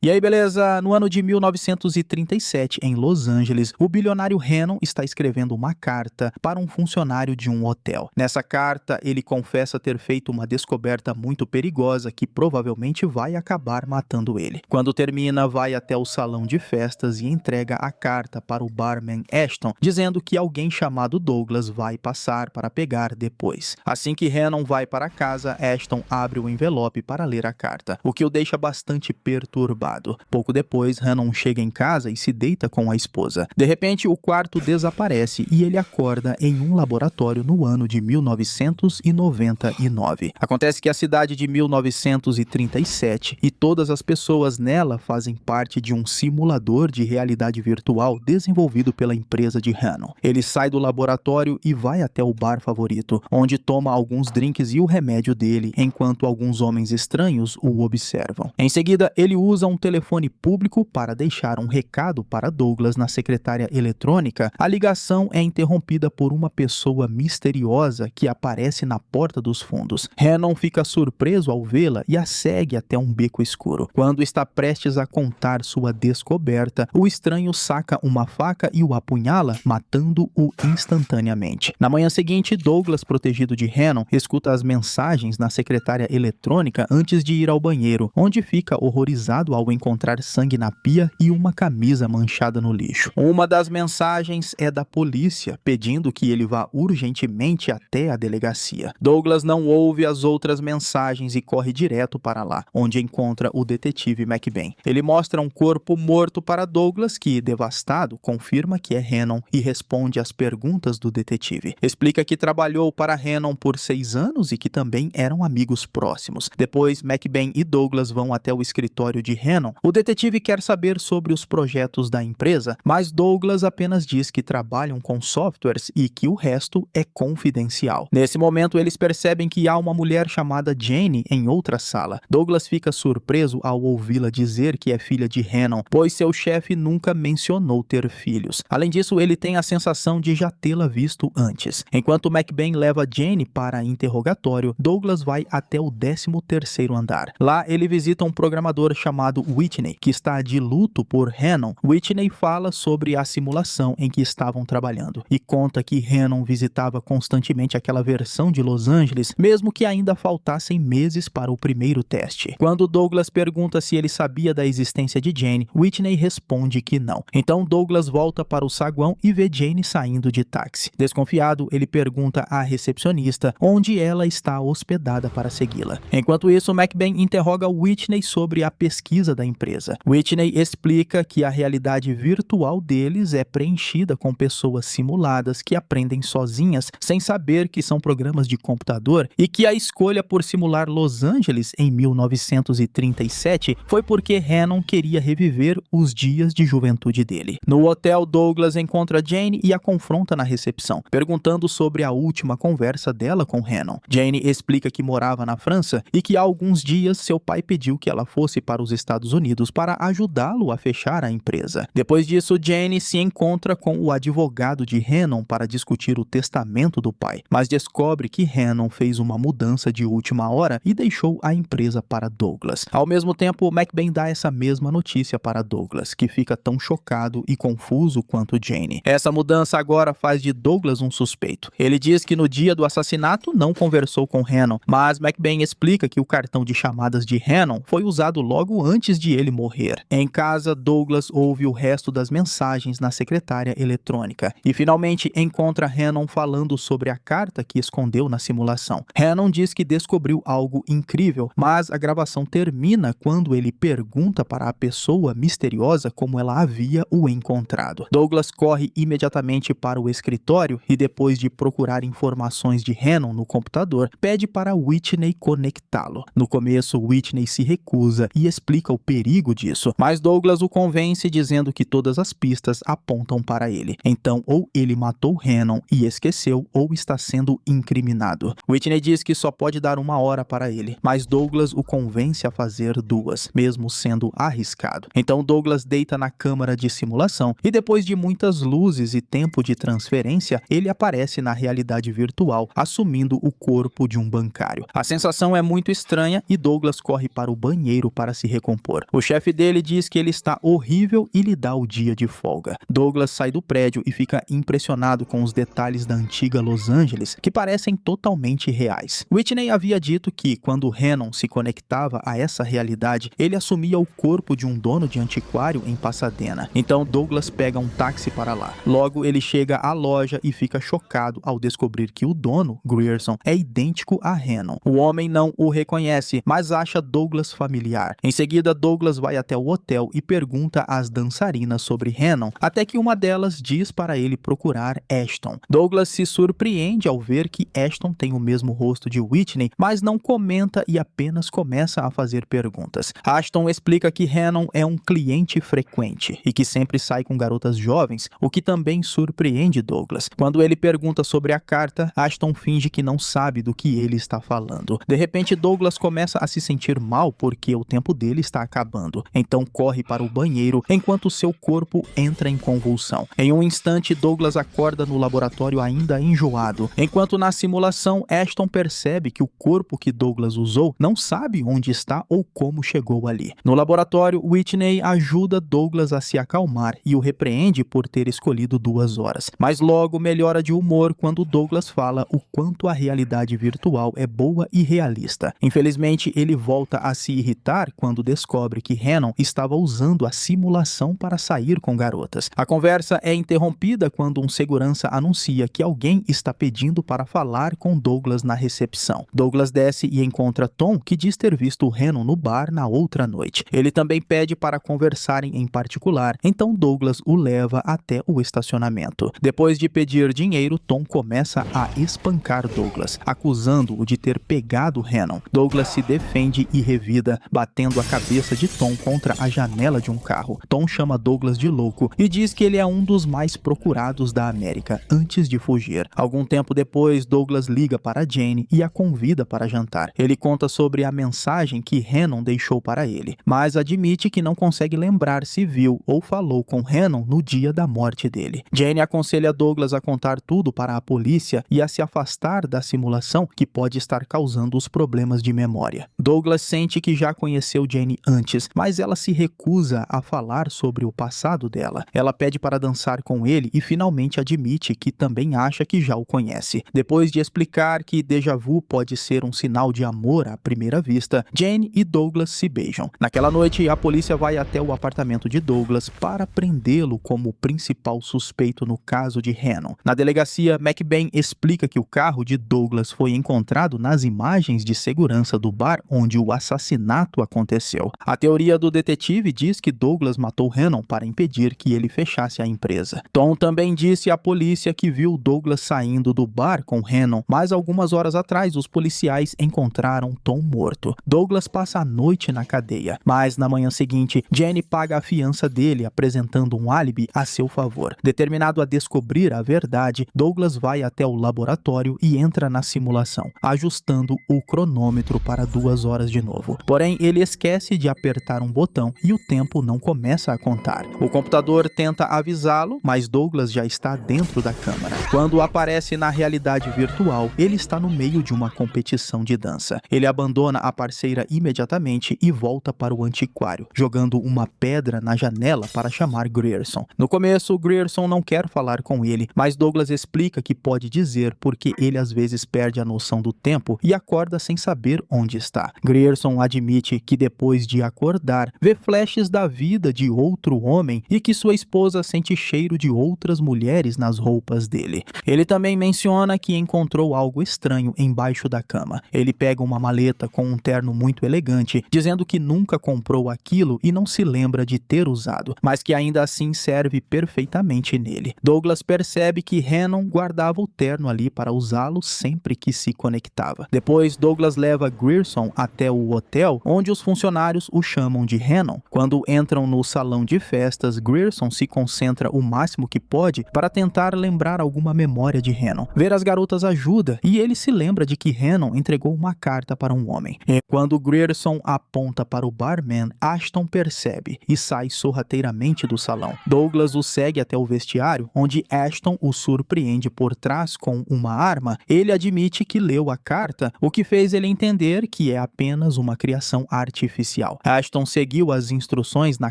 E aí, beleza? No ano de 1937, em Los Angeles, o bilionário Hannon está escrevendo uma carta para um funcionário de um hotel. Nessa carta, ele confessa ter feito uma descoberta muito perigosa que provavelmente vai acabar matando ele. Quando termina, vai até o salão de festas e entrega a carta para o barman Ashton, dizendo que alguém chamado Douglas vai passar para pegar depois. Assim que Hannon vai para casa, Ashton abre o envelope para ler a carta, o que o deixa bastante perturbado. Pouco depois, Hannon chega em casa e se deita com a esposa. De repente, o quarto desaparece e ele acorda em um laboratório no ano de 1999. Acontece que a cidade de 1937 e todas as pessoas nela fazem parte de um simulador de realidade virtual desenvolvido pela empresa de Hannon. Ele sai do laboratório e vai até o bar favorito, onde toma alguns drinks e o remédio dele, enquanto alguns homens estranhos o observam. Em seguida, ele usa um telefone público para deixar um recado para Douglas na secretária eletrônica. A ligação é interrompida por uma pessoa misteriosa que aparece na porta dos fundos. Hannon fica surpreso ao vê-la e a segue até um beco escuro. Quando está prestes a contar sua descoberta, o estranho saca uma faca e o apunhala, matando-o instantaneamente. Na manhã seguinte, Douglas, protegido de Hannon, escuta as mensagens na secretária eletrônica antes de ir ao banheiro, onde fica horrorizado ao encontrar sangue na pia e uma camisa manchada no lixo. Uma das mensagens é da polícia, pedindo que ele vá urgentemente até a delegacia. Douglas não ouve as outras mensagens e corre direto para lá, onde encontra o detetive McBain. Ele mostra um corpo morto para Douglas, que, devastado, confirma que é Hannon e responde às perguntas do detetive. Explica que trabalhou para Hannon por 6 anos e que também eram amigos próximos. Depois, McBain e Douglas vão até o escritório de Hannon. O detetive quer saber sobre os projetos da empresa, mas Douglas apenas diz que trabalham com softwares e que o resto é confidencial. Nesse momento, eles percebem que há uma mulher chamada Jane em outra sala. Douglas fica surpreso ao ouvi-la dizer que é filha de Hannon, pois seu chefe nunca mencionou ter filhos. Além disso, ele tem a sensação de já tê-la visto antes. Enquanto McBain leva Jane para interrogatório, Douglas vai até o 13º andar. Lá, ele visita um programador chamado Whitney, que está de luto por Hannon. Whitney fala sobre a simulação em que estavam trabalhando e conta que Hannon visitava constantemente aquela versão de Los Angeles, mesmo que ainda faltassem meses para o primeiro teste. Quando Douglas pergunta se ele sabia da existência de Jane, Whitney responde que não. Então Douglas volta para o saguão e vê Jane saindo de táxi. Desconfiado, ele pergunta à recepcionista onde ela está hospedada para segui-la. Enquanto isso, McBain interroga Whitney sobre a pesquisa da empresa. Whitney explica que a realidade virtual deles é preenchida com pessoas simuladas que aprendem sozinhas, sem saber que são programas de computador, e que a escolha por simular Los Angeles em 1937 foi porque Hannon queria reviver os dias de juventude dele. No hotel, Douglas encontra Jane e a confronta na recepção, perguntando sobre a última conversa dela com Hannon. Jane explica que morava na França e que há alguns dias seu pai pediu que ela fosse para os Estados Unidos para ajudá-lo a fechar a empresa. Depois disso, Jane se encontra com o advogado de Hannon para discutir o testamento do pai, mas descobre que Hannon fez uma mudança de última hora e deixou a empresa para Douglas. Ao mesmo tempo, McBain dá essa mesma notícia para Douglas, que fica tão chocado e confuso quanto Jane. Essa mudança agora faz de Douglas um suspeito. Ele diz que no dia do assassinato não conversou com Hannon, mas McBain explica que o cartão de chamadas de Hannon foi usado logo antes de ele morrer. Em casa, Douglas ouve o resto das mensagens na secretária eletrônica e finalmente encontra Hannon falando sobre a carta que escondeu na simulação. Hannon diz que descobriu algo incrível, mas a gravação termina quando ele pergunta para a pessoa misteriosa como ela havia o encontrado. Douglas corre imediatamente para o escritório e, depois de procurar informações de Hannon no computador, pede para Whitney conectá-lo. No começo, Whitney se recusa e explica o perigo disso, mas Douglas o convence dizendo que todas as pistas apontam para ele. Então, ou ele matou Hannon e esqueceu, ou está sendo incriminado. Whitney diz que só pode dar 1 hora para ele, mas Douglas o convence a fazer 2, mesmo sendo arriscado. Então Douglas deita na câmara de simulação e, depois de muitas luzes e tempo de transferência, ele aparece na realidade virtual, assumindo o corpo de um bancário. A sensação é muito estranha e Douglas corre para o banheiro para se recompor. depor. O chefe dele diz que ele está horrível e lhe dá o dia de folga. Douglas sai do prédio e fica impressionado com os detalhes da antiga Los Angeles, que parecem totalmente reais. Whitney havia dito que, quando Hannon se conectava a essa realidade, ele assumia o corpo de um dono de antiquário em Pasadena. Então Douglas pega um táxi para lá. Logo, ele chega à loja e fica chocado ao descobrir que o dono, Grierson, é idêntico a Hannon. O homem não o reconhece, mas acha Douglas familiar. Em seguida, Douglas vai até o hotel e pergunta às dançarinas sobre Hannon, até que uma delas diz para ele procurar Ashton. Douglas se surpreende ao ver que Ashton tem o mesmo rosto de Whitney, mas não comenta e apenas começa a fazer perguntas. Ashton explica que Hannon é um cliente frequente e que sempre sai com garotas jovens, o que também surpreende Douglas. Quando ele pergunta sobre a carta, Ashton finge que não sabe do que ele está falando. De repente, Douglas começa a se sentir mal porque o tempo dele está acabando. Então corre para o banheiro enquanto seu corpo entra em convulsão. Em um instante, Douglas acorda no laboratório ainda enjoado. Enquanto na simulação, Ashton percebe que o corpo que Douglas usou não sabe onde está ou como chegou ali. No laboratório, Whitney ajuda Douglas a se acalmar e o repreende por ter escolhido 2 horas. Mas logo melhora de humor quando Douglas fala o quanto a realidade virtual é boa e realista. Infelizmente, ele volta a se irritar quando descobre que Hannon estava usando a simulação para sair com garotas. A conversa é interrompida quando um segurança anuncia que alguém está pedindo para falar com Douglas na recepção. Douglas desce e encontra Tom, que diz ter visto Hannon no bar na outra noite. Ele também pede para conversarem em particular, então Douglas o leva até o estacionamento. Depois de pedir dinheiro, Tom começa a espancar Douglas, acusando-o de ter pegado Hannon. Douglas se defende e revida, batendo a cabeça de Tom contra a janela de um carro. Tom chama Douglas de louco e diz que ele é um dos mais procurados da América antes de fugir. Algum tempo depois, Douglas liga para Jane e a convida para jantar. Ele conta sobre a mensagem que Hannon deixou para ele, mas admite que não consegue lembrar se viu ou falou com Hannon no dia da morte dele. Jane aconselha Douglas a contar tudo para a polícia e a se afastar da simulação que pode estar causando os problemas de memória. Douglas sente que já conheceu Jane antes, mas ela se recusa a falar sobre o passado dela. Ela pede para dançar com ele e finalmente admite que também acha que já o conhece. Depois de explicar que déjà vu pode ser um sinal de amor à primeira vista, Jane e Douglas se beijam. Naquela noite, a polícia vai até o apartamento de Douglas para prendê-lo como principal suspeito no caso de Hannon. Na delegacia, McBain explica que o carro de Douglas foi encontrado nas imagens de segurança do bar onde o assassinato aconteceu. A teoria do detetive diz que Douglas matou Hannon para impedir que ele fechasse a empresa. Tom também disse à polícia que viu Douglas saindo do bar com Hannon, mas algumas horas atrás os policiais encontraram Tom morto. Douglas passa a noite na cadeia, mas na manhã seguinte, Jenny paga a fiança dele, apresentando um álibi a seu favor. Determinado a descobrir a verdade, Douglas vai até o laboratório e entra na simulação, ajustando o cronômetro para 2 horas de novo. Porém, ele esquece de apertar um botão e o tempo não começa a contar. O computador tenta avisá-lo, mas Douglas já está dentro da câmara. Quando aparece na realidade virtual, ele está no meio de uma competição de dança. Ele abandona a parceira imediatamente e volta para o antiquário, jogando uma pedra na janela para chamar Grierson. No começo, Grierson não quer falar com ele, mas Douglas explica que pode dizer porque ele às vezes perde a noção do tempo e acorda sem saber onde está. Grierson admite que depois de acordar, vê flashes da vida de outro homem e que sua esposa sente cheiro de outras mulheres nas roupas dele. Ele também menciona que encontrou algo estranho embaixo da cama. Ele pega uma maleta com um terno muito elegante, dizendo que nunca comprou aquilo e não se lembra de ter usado, mas que ainda assim serve perfeitamente nele. Douglas percebe que Hannon guardava o terno ali para usá-lo sempre que se conectava. Depois, Douglas leva Grierson até o hotel, onde os funcionários o chamam de Hannon. Quando entram no salão de festas, Grierson se concentra o máximo que pode para tentar lembrar alguma memória de Hannon. Ver as garotas ajuda e ele se lembra de que Hannon entregou uma carta para um homem. E quando Grierson aponta para o barman, Ashton percebe e sai sorrateiramente do salão. Douglas o segue até o vestiário, onde Ashton o surpreende por trás com uma arma. Ele admite que leu a carta, o que fez ele entender que é apenas uma criação artificial. Ashton seguiu as instruções na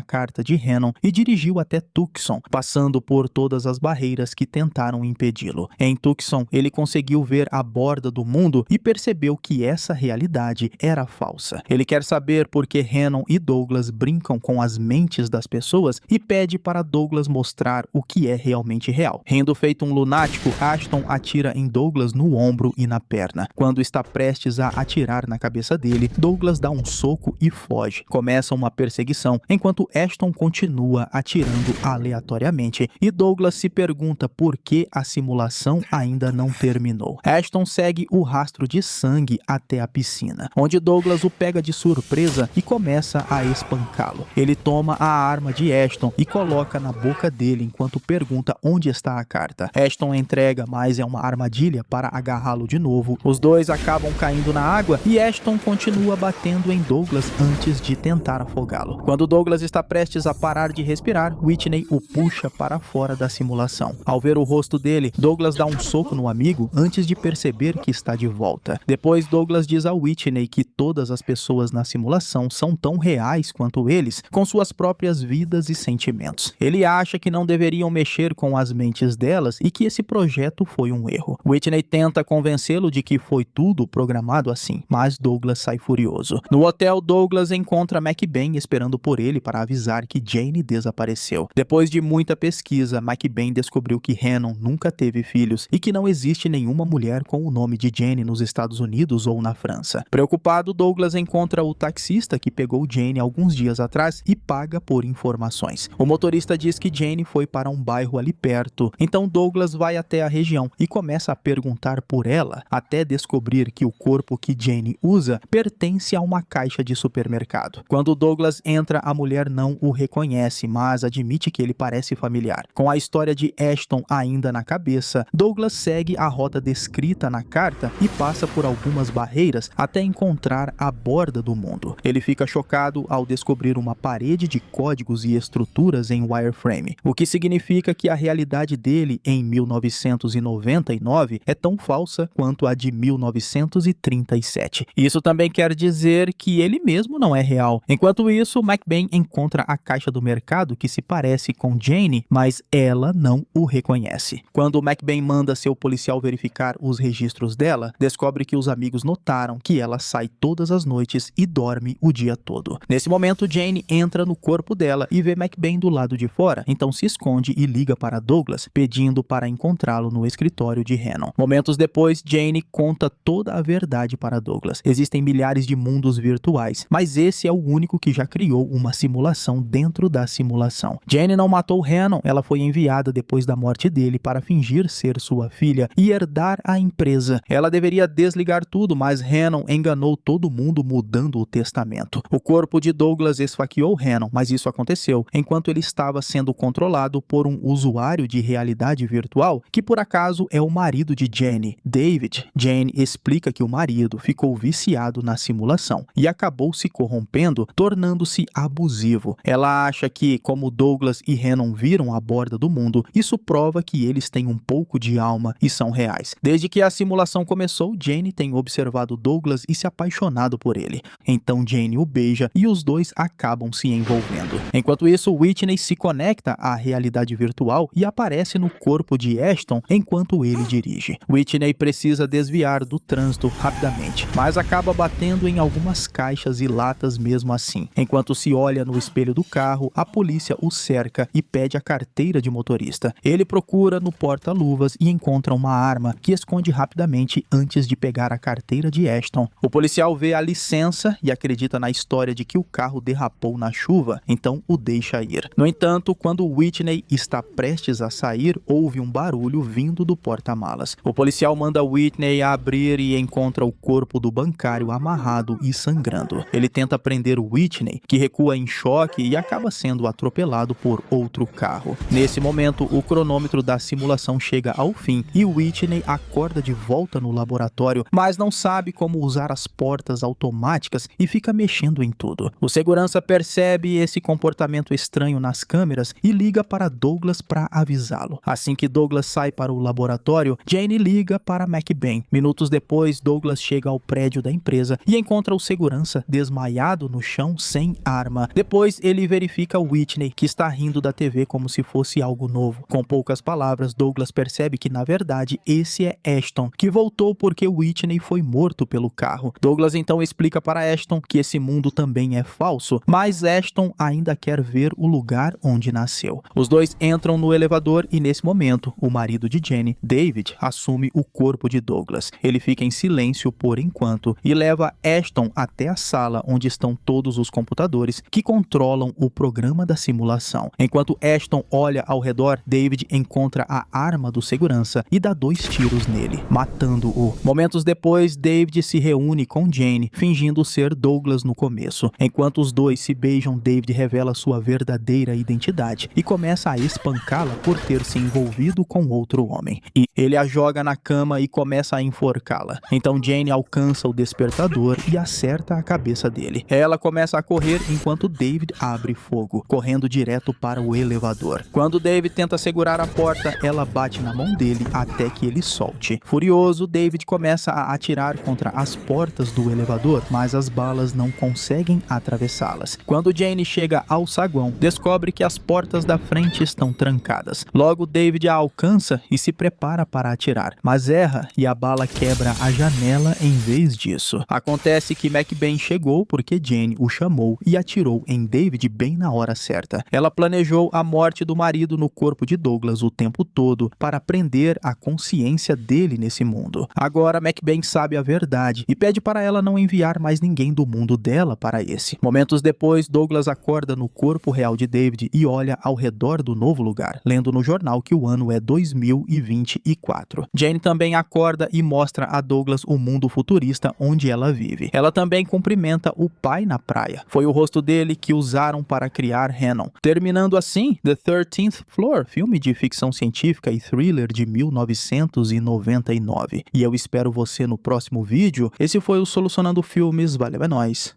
carta de Hannon e dirigiu até Tucson, passando por todas as barreiras que tentaram impedi-lo. Em Tucson, ele conseguiu ver a borda do mundo e percebeu que essa realidade era falsa. Ele quer saber por que Hannon e Douglas brincam com as mentes das pessoas e pede para Douglas mostrar o que é realmente real. Rindo feito um lunático, Ashton atira em Douglas no ombro e na perna. Quando está prestes a atirar na cabeça dele, Douglas dá um soco e foge. Começa uma perseguição, enquanto Ashton continua atirando aleatoriamente e Douglas se pergunta por que a simulação ainda não terminou. Ashton segue o rastro de sangue até a piscina, onde Douglas o pega de surpresa e começa a espancá-lo. Ele toma a arma de Ashton e coloca na boca dele enquanto pergunta onde está a carta. Ashton entrega, mas é uma armadilha para agarrá-lo de novo. Os dois acabam caindo na água e Ashton continua batendo em Douglas antes de tentar afogá-lo. Quando Douglas está prestes a parar de respirar, Whitney o puxa para fora da simulação. Ao ver o rosto dele, Douglas dá um soco no amigo antes de perceber que está de volta. Depois, Douglas diz a Whitney que todas as pessoas na simulação são tão reais quanto eles, com suas próprias vidas e sentimentos. Ele acha que não deveriam mexer com as mentes delas e que esse projeto foi um erro. Whitney tenta convencê-lo de que foi tudo programado assim, mas Douglas sai furioso. No hotel, Douglas encontra McBain esperando por ele para avisar que Jane desapareceu. Depois de muita pesquisa, McBain descobriu que Hannon nunca teve filhos e que não existe nenhuma mulher com o nome de Jane nos Estados Unidos ou na França. Preocupado, Douglas encontra o taxista que pegou Jane alguns dias atrás e paga por informações. O motorista diz que Jane foi para um bairro ali perto, então Douglas vai até a região e começa a perguntar por ela, até descobrir que o corpo que Jane usa pertence a uma caixa de supermercado. Quando Douglas entra, a mulher não o reconhece, mas admite que ele parece familiar. Com a história de Ashton ainda na cabeça, Douglas segue a rota descrita na carta e passa por algumas barreiras até encontrar a borda do mundo. Ele fica chocado ao descobrir uma parede de códigos e estruturas em wireframe, o que significa que a realidade dele em 1999 é tão falsa quanto a de 1937. Isso também quer dizer que ele mesmo não é real. Enquanto isso, McBain encontra a caixa do mercado que se parece com Jane, mas ela não o reconhece. Quando McBain manda seu policial verificar os registros dela, descobre que os amigos notaram que ela sai todas as noites e dorme o dia todo. Nesse momento, Jane entra no corpo dela e vê McBain do lado de fora, então se esconde e liga para Douglas, pedindo para encontrá-lo no escritório de Hannon. Momentos depois, Jane conta toda a verdade para Douglas. Existem milhares de mundos virtuais, mas esse é o único que já criou uma simulação dentro da simulação. Jane não matou Hannon, ela foi enviada depois da morte dele para fingir ser sua filha e herdar a empresa. Ela deveria desligar tudo, mas Hannon enganou todo mundo mudando o testamento. O corpo de Douglas esfaqueou Hannon, mas isso aconteceu enquanto ele estava sendo controlado por um usuário de realidade virtual que por acaso é o marido de Jane, David. Jane explica que o marido ficou viciado na simulação e acabou se corrompendo, tornando-se abusivo. Ela acha que, como Douglas e Hannon viram a borda do mundo, isso prova que eles têm um pouco de alma e são reais. Desde que a simulação começou, Jane tem observado Douglas e se apaixonado por ele. Então Jane o beija e os dois acabam se envolvendo. Enquanto isso, Whitney se conecta à realidade virtual e aparece no corpo de Ashton enquanto ele dirige. Whitney precisa desviar do trânsito rapidamente, mas acaba batendo em algumas caixas e latas mesmo assim. Enquanto se olha no espelho do carro, a polícia o cerca e pede a carteira de motorista. Ele procura no porta-luvas e encontra uma arma que esconde rapidamente antes de pegar a carteira de Ashton. O policial vê a licença e acredita na história de que o carro derrapou na chuva, então o deixa ir. No entanto, quando Whitney está prestes a sair, ouve um barulho vindo do porta-malas. O policial manda Whitney abrir e encontra o corpo do bancário amarrado e sangrando. Ele tenta prender Whitney, que recua em choque e acaba sendo atropelado por outro carro. Nesse momento, o cronômetro da simulação chega ao fim e Whitney acorda de volta no laboratório, mas não sabe como usar as portas automáticas e fica mexendo em tudo. O segurança percebe esse comportamento estranho nas câmeras e liga para Douglas para avisá-lo. Assim que Douglas sai para o laboratório, Jane liga para McBain. Minutos depois, Douglas chega ao prédio da empresa e encontra o segurança desmaiado deitado no chão sem arma. Depois ele verifica Whitney, que está rindo da TV como se fosse algo novo. Com poucas palavras, Douglas percebe que na verdade esse é Ashton, que voltou porque Whitney foi morto pelo carro. Douglas então explica para Ashton que esse mundo também é falso, mas Ashton ainda quer ver o lugar onde nasceu. Os dois entram no elevador e nesse momento, o marido de Jenny, David, assume o corpo de Douglas. Ele fica em silêncio por enquanto e leva Ashton até a sala onde estão todos os computadores que controlam o programa da simulação. Enquanto Ashton olha ao redor, David encontra a arma do segurança e dá 2 tiros nele, matando-o. Momentos depois, David se reúne com Jane, fingindo ser Douglas no começo. Enquanto os dois se beijam, David revela sua verdadeira identidade e começa a espancá-la por ter se envolvido com outro homem. E ele a joga na cama e começa a enforcá-la. Então Jane alcança o despertador e acerta a cabeça dele. Ela começa a correr enquanto David abre fogo, correndo direto para o elevador. Quando David tenta segurar a porta, ela bate na mão dele até que ele solte. Furioso, David começa a atirar contra as portas do elevador, mas as balas não conseguem atravessá-las. Quando Jane chega ao saguão, descobre que as portas da frente estão trancadas. Logo, David a alcança e se prepara para atirar, mas erra e a bala quebra a janela em vez disso. Acontece que McBain chegou porque Jane o chamou e atirou em David bem na hora certa. Ela planejou a morte do marido no corpo de Douglas o tempo todo para prender a consciência dele nesse mundo. Agora McBain sabe a verdade e pede para ela não enviar mais ninguém do mundo dela para esse. Momentos depois, Douglas acorda no corpo real de David e olha ao redor do novo lugar, lendo no jornal que o ano é 2024. Jane também acorda e mostra a Douglas o mundo futurista onde ela vive. Ela também cumprimenta o pai na praia. Foi o rosto dele que usaram para criar Hannon. Terminando assim, The 13th Floor, filme de ficção científica e thriller de 1999. E eu espero você no próximo vídeo. Esse foi o Solucionando Filmes. Valeu, é nóis.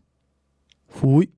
Fui.